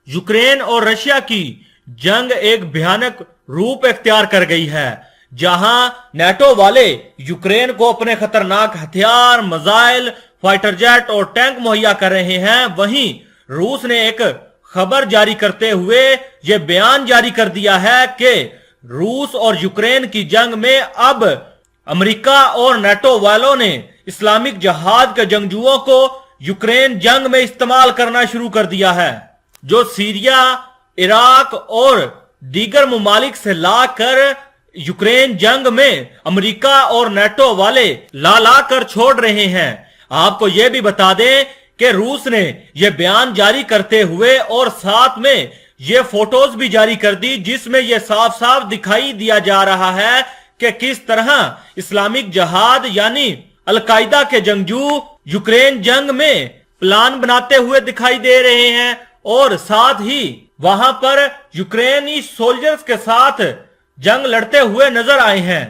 Ukraine और Russia की जंग एक भयानक रूप इख्तियार कर गई है। जहां नेटो वाले यूक्रेन को अपने खतरनाक हथियार, मिसाइल, फाइटर जेट और टैंक मुहैया कर रहे हैं, वहीं रूस ने एक खबर जारी करते हुए यह बयान जारी कर दिया है कि रूस और यूक्रेन की जंग में अब अमेरिका और नेटो वालों ने इस्लामिक जिहाद के जंगजुओं को यूक्रेन जंग में इस्तेमाल करना शुरू कर दिया है, जो सीरिया, इराक और दीगर ममालिक से लाकर यूक्रेन जंग में अमेरिका और नेटो वाले ला कर छोड़ रहे हैं। आपको यह भी बता दें कि रूस ने यह बयान जारी करते हुए और साथ में ये फोटोज भी जारी कर दी, जिसमें यह साफ साफ दिखाई दिया जा रहा है कि किस तरह इस्लामिक जिहाद यानी अलकायदा के जंगजू यूक्रेन जंग में प्लान बनाते हुए दिखाई दे रहे हैं और साथ ही वहां पर यूक्रेनी सोल्जर्स के साथ जंग लड़ते हुए नजर आए हैं।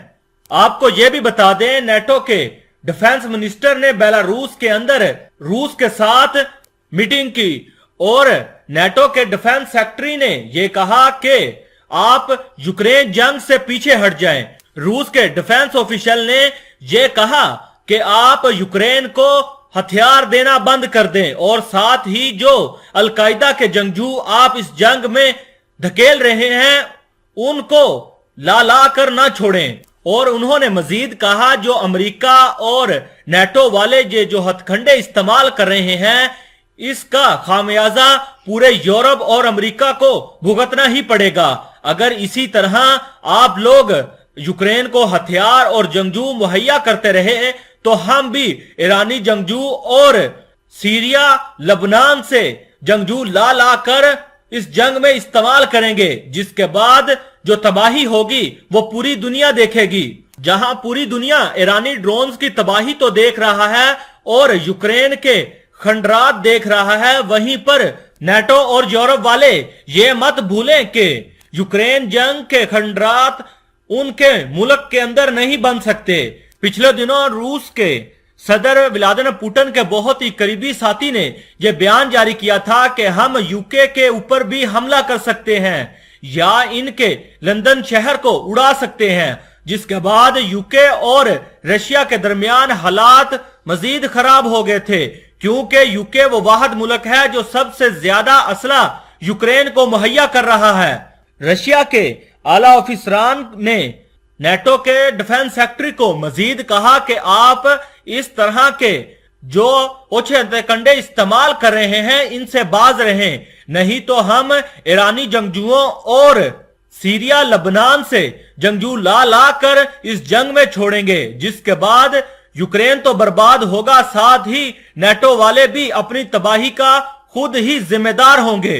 आपको यह भी बता दें, नेटो के डिफेंस मिनिस्टर ने बेलारूस के अंदर रूस के साथ मीटिंग की और नेटो के डिफेंस सेक्रेटरी ने यह कहा कि आप यूक्रेन जंग से पीछे हट जाएं। रूस के डिफेंस ऑफिशियल ने यह कहा कि आप यूक्रेन को हथियार देना बंद कर दें और साथ ही जो अलकायदा के जंगजू आप इस जंग में धकेल रहे हैं उनको ला कर ना छोड़ें। और उन्होंने मजीद कहा, जो अमेरिका और नेटो वाले जो हथकंडे इस्तेमाल कर रहे हैं, इसका खामियाजा पूरे यूरोप और अमेरिका को भुगतना ही पड़ेगा। अगर इसी तरह आप लोग यूक्रेन को हथियार और जंगजू मुहैया करते रहे तो हम भी ईरानी जंगजू और सीरिया, लबनान से जंगजू ला कर इस जंग में इस्तेमाल करेंगे, जिसके बाद जो तबाही होगी वो पूरी दुनिया देखेगी। जहां पूरी दुनिया ईरानी ड्रोन्स की तबाही तो देख रहा है और यूक्रेन के खंडरात देख रहा है, वहीं पर नेटो और यूरोप वाले ये मत भूलें कि यूक्रेन जंग के खंडरात उनके मुल्क के अंदर नहीं बन सकते। पिछले दिनों रूस के सदर व्लादिमीर पुतिन के बहुत ही करीबी साथी ने यह बयान जारी किया था कि हम यूके के ऊपर भी हमला कर सकते हैं या इनके लंदन शहर को उड़ा सकते हैं, जिसके बाद यूके और रशिया के दरमियान हालात मजीद खराब हो गए थे, क्योंकि यूके वो वाहिद मुल्क है जो सबसे ज्यादा असला यूक्रेन को मुहैया कर रहा है। रशिया के आला ऑफिसरान ने नेटो के डिफेंस सेक्रेटरी को मजीद कहा कि आप इस तरह के जो ओछे हथकंडे इस्तेमाल कर रहे हैं इनसे बाज रहें, नहीं तो हम ईरानी जंगजुओं और सीरिया, लबनान से जंगजू ला कर इस जंग में छोड़ेंगे, जिसके बाद यूक्रेन तो बर्बाद होगा, साथ ही नेटो वाले भी अपनी तबाही का खुद ही जिम्मेदार होंगे।